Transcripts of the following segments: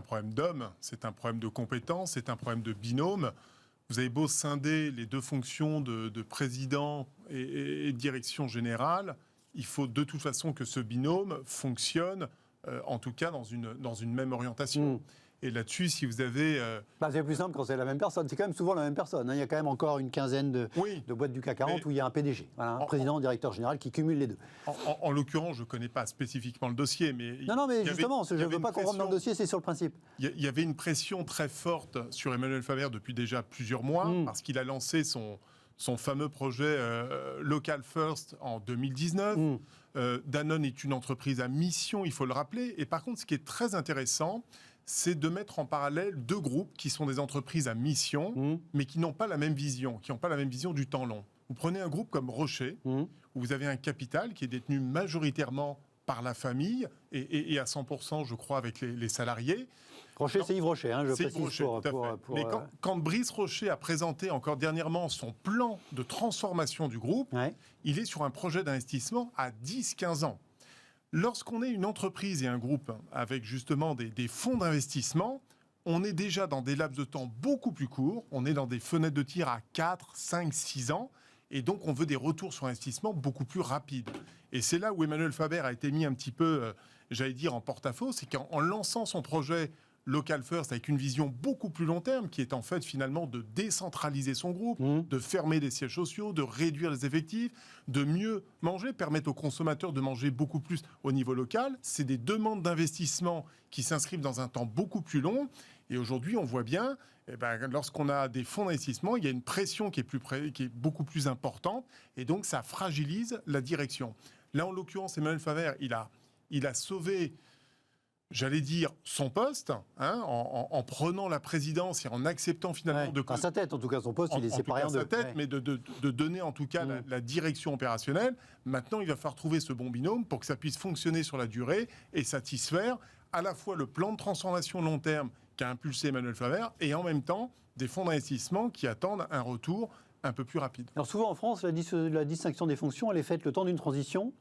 problème d'hommes, c'est un problème de compétences, c'est un problème de binôme. Vous avez beau scinder les deux fonctions de président et de direction générale, il faut de toute façon que ce binôme fonctionne, en tout cas dans une même orientation. Et là-dessus, si vous avez... c'est plus simple quand c'est la même personne. C'est quand même souvent la même personne. Il y a quand même encore une quinzaine de boîtes du CAC 40 où il y a un PDG, un président, directeur général qui cumule les deux. En l'occurrence, je ne connais pas spécifiquement le dossier, mais... mais justement, je ne veux pas qu'on rentre dans le dossier, c'est sur le principe. Il y avait une pression très forte sur Emmanuel Faber depuis déjà plusieurs mois, parce qu'il a lancé son fameux projet Local First en 2019. Danone est une entreprise à mission, il faut le rappeler. Et par contre, ce qui est très intéressant, c'est de mettre en parallèle deux groupes qui sont des entreprises à mission, mais qui n'ont pas la même vision, qui n'ont pas la même vision du temps long. Vous prenez un groupe comme Rocher, où vous avez un capital qui est détenu majoritairement par la famille et à 100%, je crois, avec les salariés. Rocher, c'est Yves Rocher, je précise. Rocher, mais quand Brice Rocher a présenté encore dernièrement son plan de transformation du groupe, il est sur un projet d'investissement à 10-15 ans. Lorsqu'on est une entreprise et un groupe avec justement des fonds d'investissement, on est déjà dans des laps de temps beaucoup plus courts, on est dans des fenêtres de tir à 4, 5, 6 ans, et donc on veut des retours sur investissement beaucoup plus rapides. Et c'est là où Emmanuel Faber a été mis un petit peu, j'allais dire, en porte-à-faux, c'est qu'en lançant son projet Local First avec une vision beaucoup plus long terme, qui est en fait finalement de décentraliser son groupe, de fermer des sièges sociaux, de réduire les effectifs, de mieux manger, permettre aux consommateurs de manger beaucoup plus au niveau local. C'est des demandes d'investissement qui s'inscrivent dans un temps beaucoup plus long. Et aujourd'hui, on voit bien, lorsqu'on a des fonds d'investissement, il y a une pression qui est beaucoup plus importante, et donc ça fragilise la direction. Là, en l'occurrence, Emmanuel Faber, il a sauvé, j'allais dire, son poste, en prenant la présidence et en acceptant finalement à sa tête, en tout cas, son poste, il est séparé en deux. À sa tête, mais de donner en tout cas la direction opérationnelle. Maintenant, il va falloir trouver ce bon binôme pour que ça puisse fonctionner sur la durée et satisfaire à la fois le plan de transformation long terme qu'a impulsé Emmanuel Faber et en même temps des fonds d'investissement qui attendent un retour un peu plus rapide. Alors souvent en France, la distinction des fonctions, elle est faite le temps d'une transition.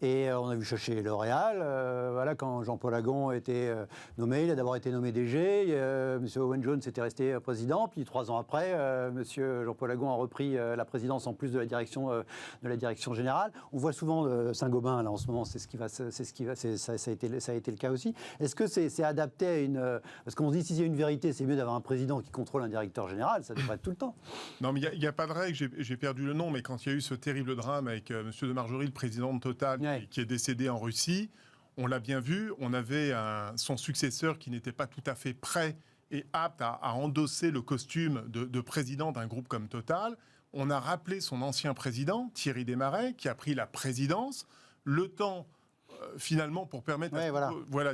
Et on a vu ça chez L'Oréal. Quand Jean-Paul Agon a été nommé, il a d'abord été nommé DG. M. Owen Jones était resté président. Puis 3 ans après, M. Jean-Paul Agon a repris la présidence en plus de la direction générale. On voit souvent Saint-Gobain là en ce moment. Ça a été le cas aussi. Est-ce que c'est adapté à une... Parce qu'on se dit s'il y a une vérité, c'est mieux d'avoir un président qui contrôle un directeur général. Ça devrait être tout le temps. Non, mais il n'y a pas de règle, j'ai perdu le nom, mais quand il y a eu ce terrible drame avec M. de Margerie, le président de Total, qui est décédé en Russie, on l'a bien vu, on avait son successeur qui n'était pas tout à fait prêt et apte à endosser le costume de président d'un groupe comme Total. On a rappelé son ancien président, Thierry Desmarais, qui a pris la présidence, le temps finalement pour permettre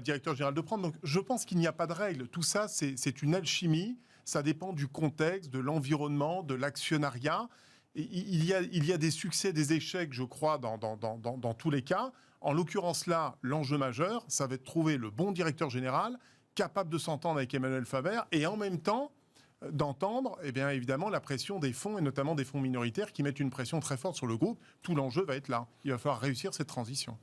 directeur général de prendre. Donc je pense qu'il n'y a pas de règle. Tout ça, c'est une alchimie. Ça dépend du contexte, de l'environnement, de l'actionnariat. Et il y a des succès, des échecs, je crois, dans tous les cas. En l'occurrence là, l'enjeu majeur, ça va être de trouver le bon directeur général, capable de s'entendre avec Emmanuel Faber, et en même temps d'entendre, évidemment, la pression des fonds, et notamment des fonds minoritaires, qui mettent une pression très forte sur le groupe. Tout l'enjeu va être là. Il va falloir réussir cette transition.